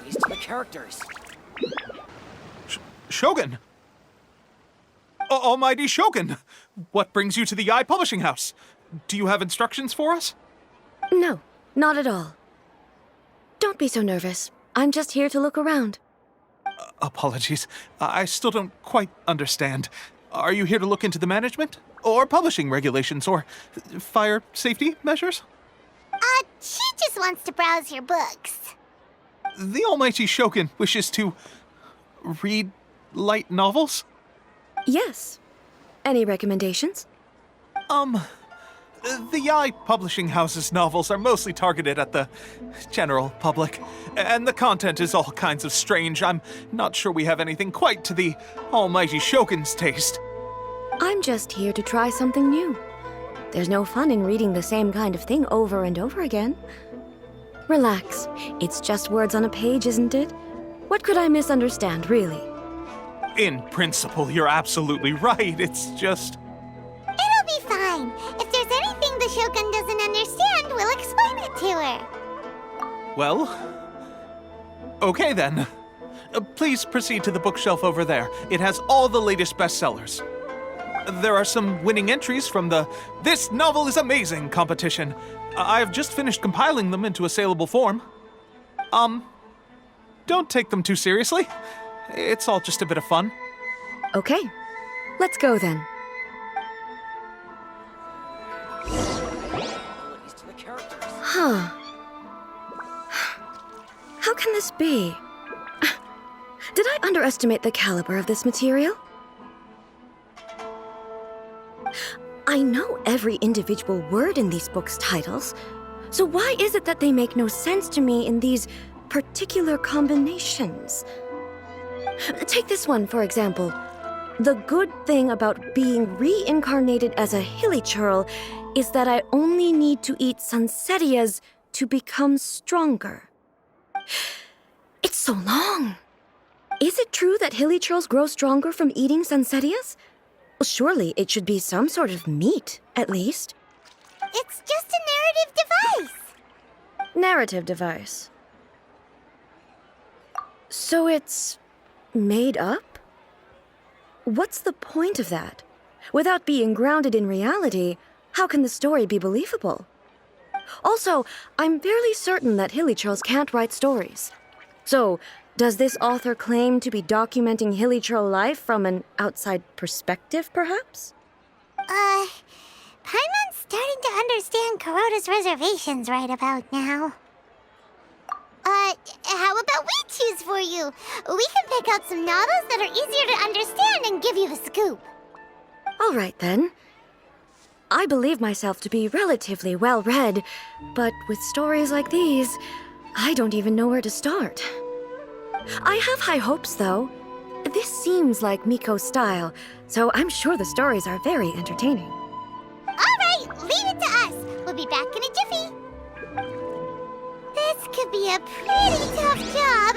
Apologies to the characters. Shogun! Almighty Shogun! What brings you to the Ei Publishing House? Do you have instructions for us? No, not at all. Don't be so nervous. I'm just here to look around. Apologies. I still don't quite understand. Are you here to look into the management? Or publishing regulations? Or fire safety measures? She just wants to browse your books. The Almighty Shogun wishes to read light novels? Yes. Any recommendations? The Ei Publishing House's novels are mostly targeted at the general public, and the content is all kinds of strange. I'm not sure we have anything quite to the Almighty Shogun's taste. I'm just here to try something new. There's no fun in reading the same kind of thing over and over again. Relax. It's just words on a page, isn't it? What could I misunderstand, really? In principle, you're absolutely right. It's just... It'll be fine. If there's anything the Shogun doesn't understand, we'll explain it to her. Well... okay then. Please proceed to the bookshelf over there. It has all the latest bestsellers. There are some winning entries from the This Novel is Amazing competition. I've just finished compiling them into a saleable form. Don't take them too seriously. It's all just a bit of fun. Okay. Let's go then. Apologies to the characters. Huh. How can this be? Did I underestimate the caliber of this material? I know every individual word in these books' titles, so why is it that they make no sense to me in these particular combinations? Take this one, for example. The good thing about being reincarnated as a hilly churl is that I only need to eat sunsettias to become stronger. It's so long. Is it true that hilly churls grow stronger from eating sunsettias? Well, surely it should be some sort of meat, at least. It's just a narrative device. Narrative device. So it's made up? What's the point of that? Without being grounded in reality, how can the story be believable? Also, I'm fairly certain that hilly churls can't write stories. So, does this author claim to be documenting hilly churl life from an outside perspective, perhaps? Paimon's starting to understand Kuroda's reservations right about now. How about we choose for you? We can pick out some novels that are easier to understand and give you the scoop. All right, then. I believe myself to be relatively well-read, but with stories like these, I don't even know where to start. I have high hopes, though. This seems like Miko's style, so I'm sure the stories are very entertaining. All right, leave it to us. We'll be back in a jiffy. This could be a pretty tough job.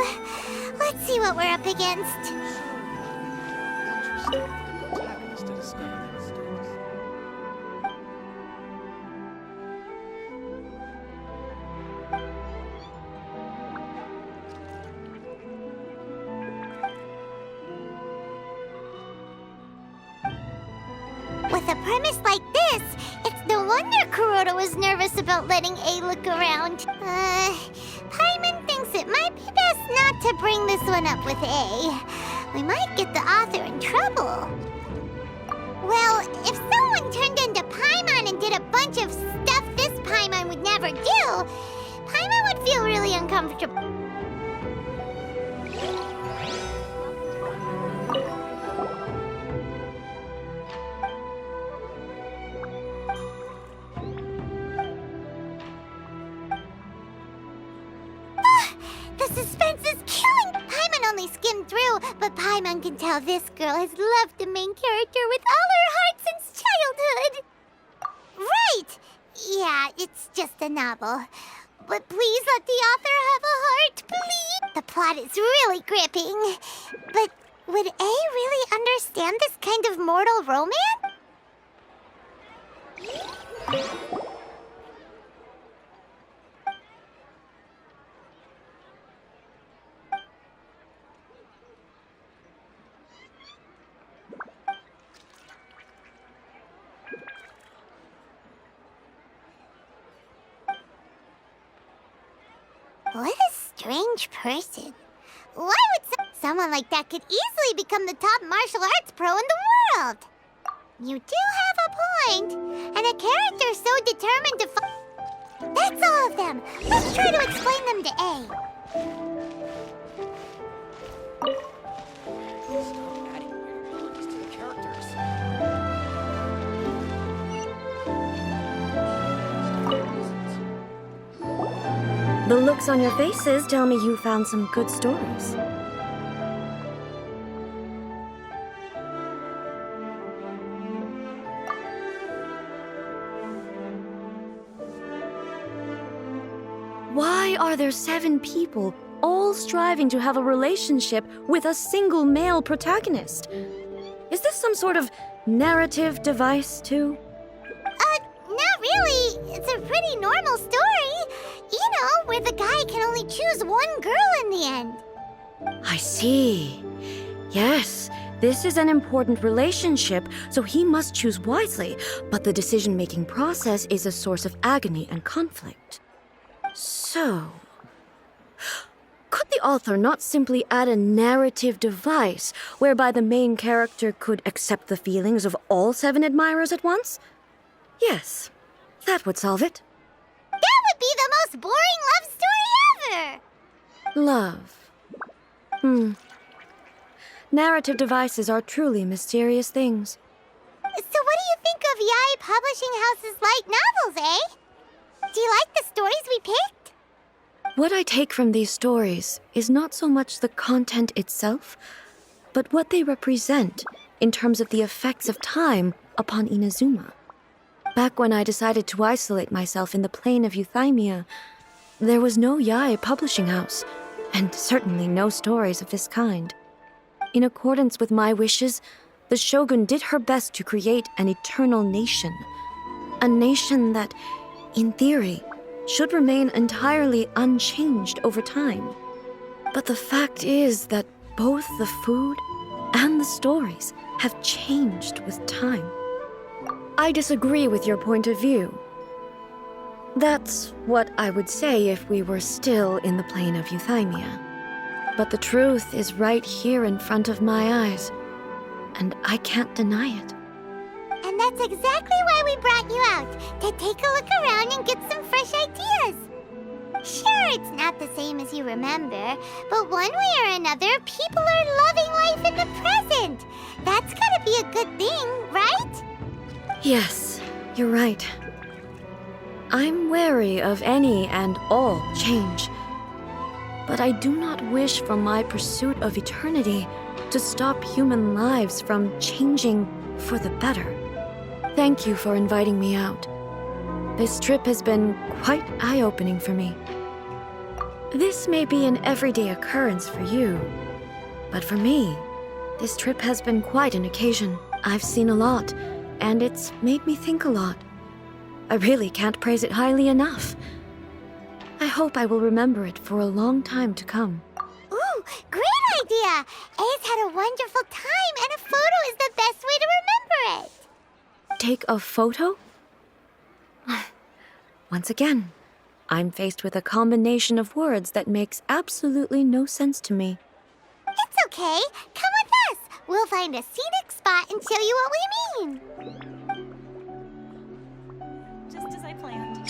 Let's see what we're up against. With a premise like this, it's no wonder Kuroda was nervous about letting A look around. Paimon thinks it might be best not to bring this one up with A. We might get the author in trouble. Well, if someone turned into Paimon and did a bunch of stuff this Paimon would never do, Paimon would feel really uncomfortable. The suspense is killing! Paimon only skimmed through, but Paimon can tell this girl has loved the main character with all her heart since childhood. Right! Yeah, it's just a novel. But please let the author have a heart, please! The plot is really gripping. But would A really understand this kind of mortal romance? What a strange person. Why would someone like that could easily become the top martial arts pro in the world? You do have a point. And a character so determined to That's all of them. Let's try to explain them to A. Stop adding weird abilities to the characters. The looks on your faces tell me you found some good stories. Why are there 7 people all striving to have a relationship with a single male protagonist? Is this some sort of narrative device, too? Not really. It's a pretty normal story. You know, where the guy can only choose one girl in the end. I see. Yes, this is an important relationship, so he must choose wisely, but the decision-making process is a source of agony and conflict. So, could the author not simply add a narrative device whereby the main character could accept the feelings of all 7 admirers at once? Yes, that would solve it. That would be the most boring love story ever! Love. Narrative devices are truly mysterious things. So what do you think of Yae Publishing House's light novels, eh? Do you like the stories we picked? What I take from these stories is not so much the content itself, but what they represent in terms of the effects of time upon Inazuma. Back when I decided to isolate myself in the plane of Euthymia, there was no Yae Publishing House, and certainly no stories of this kind. In accordance with my wishes, the Shogun did her best to create an eternal nation. A nation that, in theory, should remain entirely unchanged over time. But the fact is that both the food and the stories have changed with time. I disagree with your point of view. That's what I would say if we were still in the plane of Euthymia. But the truth is right here in front of my eyes, and I can't deny it. And that's exactly why we brought you out, to take a look around and get some fresh ideas. Sure, it's not the same as you remember, but one way or another, people are loving life in the present. That's gotta be a good thing, right? Yes, you're right. I'm wary of any and all change. But I do not wish for my pursuit of eternity to stop human lives from changing for the better. Thank you for inviting me out. This trip has been quite eye-opening for me. This may be an everyday occurrence for you, but for me, this trip has been quite an occasion. I've seen a lot, and it's made me think a lot. I really can't praise it highly enough. I hope I will remember it for a long time to come. Ooh, great idea! A's had a wonderful time, and a photo is the best way to remember it. Take a photo? Once again, I'm faced with a combination of words that makes absolutely no sense to me. It's okay. Come with us. We'll find a scenic spot and show you what we mean. Just as I planned.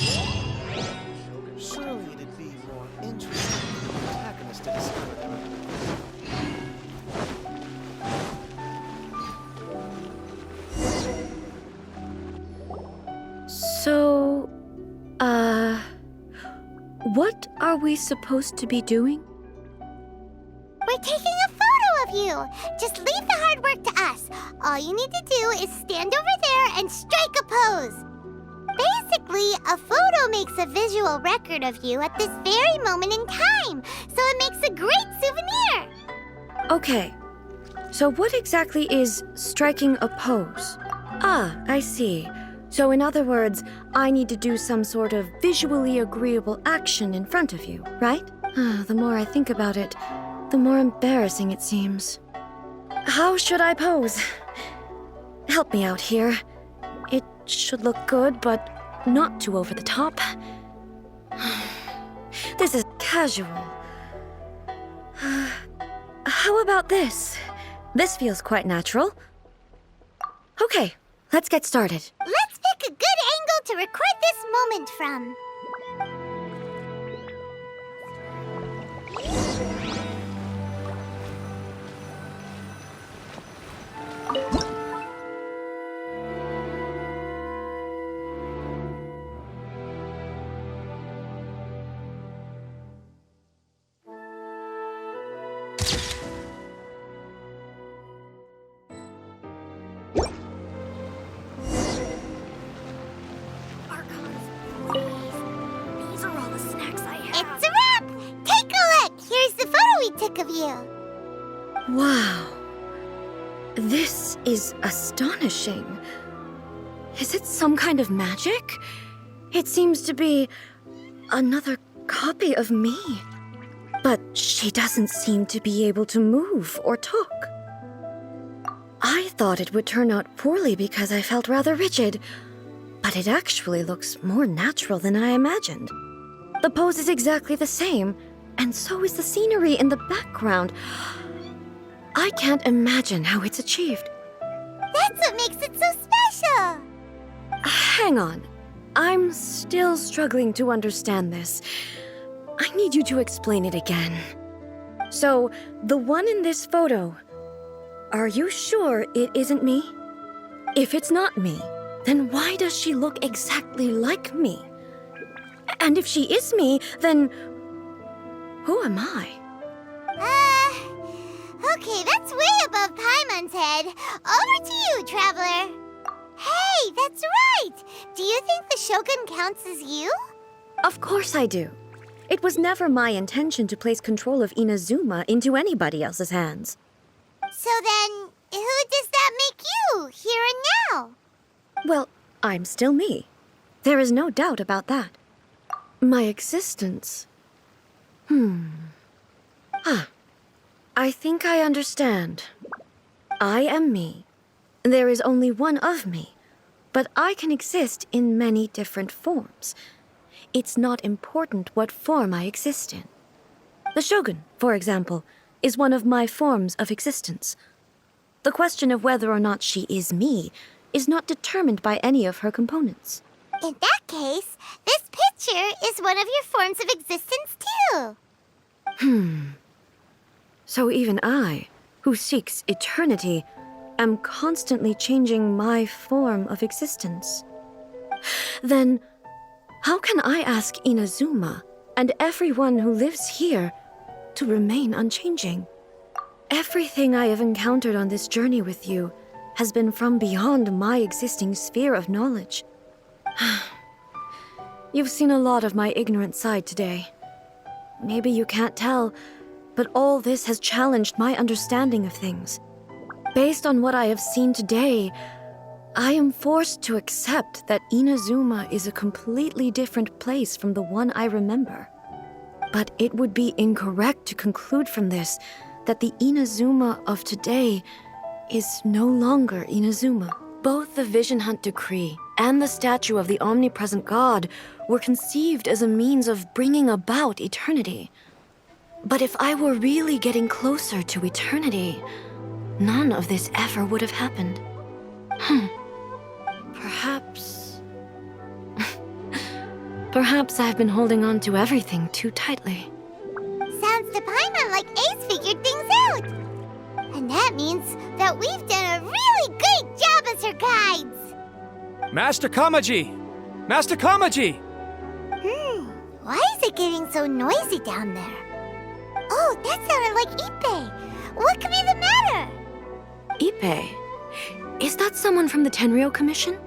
Surely it'd be more interesting for the protagonist to discover them. So, what are we supposed to be doing? We're taking a photo of you. Just leave the hard work to us. All you need to do is stand over there and strike a pose. Basically, a photo makes a visual record of you at this very moment in time, so it makes a great souvenir. Okay, so what exactly is striking a pose? Ah, I see. So in other words, I need to do some sort of visually agreeable action in front of you, right? The more I think about it, the more embarrassing it seems. How should I pose? Help me out here. It should look good, but not too over the top. This is casual. How about this? This feels quite natural. Okay, let's get started. Let's pick a good angle to record this moment from. These are all the snacks I have. It's a wrap! Take a look! Here's the photo we took of you. Wow. This is astonishing. Is it some kind of magic? It seems to be another copy of me. But she doesn't seem to be able to move or talk. I thought it would turn out poorly because I felt rather rigid, but it actually looks more natural than I imagined. The pose is exactly the same, and so is the scenery in the background. I can't imagine how it's achieved. That's what makes it so special! Hang on. I'm still struggling to understand this. I need you to explain it again. So, the one in this photo, are you sure it isn't me? If it's not me, then why does she look exactly like me? And if she is me, then who am I? Okay, that's way above Paimon's head. Over to you, Traveler. Hey, that's right! Do you think the Shogun counts as you? Of course I do. It was never my intention to place control of Inazuma into anybody else's hands. So then, who does that make you, here and now? Well, I'm still me. There is no doubt about that. My existence. I think I understand. I am me. There is only one of me, but I can exist in many different forms. It's not important what form I exist in. The Shogun, for example, is one of my forms of existence. The question of whether or not she is me is not determined by any of her components. In that case, this picture is one of your forms of existence too. So even I, who seeks eternity, am constantly changing my form of existence. Then, how can I ask Inazuma and everyone who lives here to remain unchanging? Everything I have encountered on this journey with you has been from beyond my existing sphere of knowledge. You've seen a lot of my ignorant side today. Maybe you can't tell, but all this has challenged my understanding of things. Based on what I have seen today, I am forced to accept that Inazuma is a completely different place from the one I remember. But it would be incorrect to conclude from this that the Inazuma of today is no longer Inazuma. Both the Vision Hunt Decree and the statue of the omnipresent God were conceived as a means of bringing about eternity. But if I were really getting closer to eternity, none of this ever would have happened. Perhaps I've been holding on to everything too tightly. Sounds to Paimon like Ace figured things out. And that means that we've done a really great job as her guides. Master Kamaji! Master Kamaji! Why is it getting so noisy down there? Oh, that sounded like Ippei. What could be the matter? Ippei? Is that someone from the Tenryou Commission?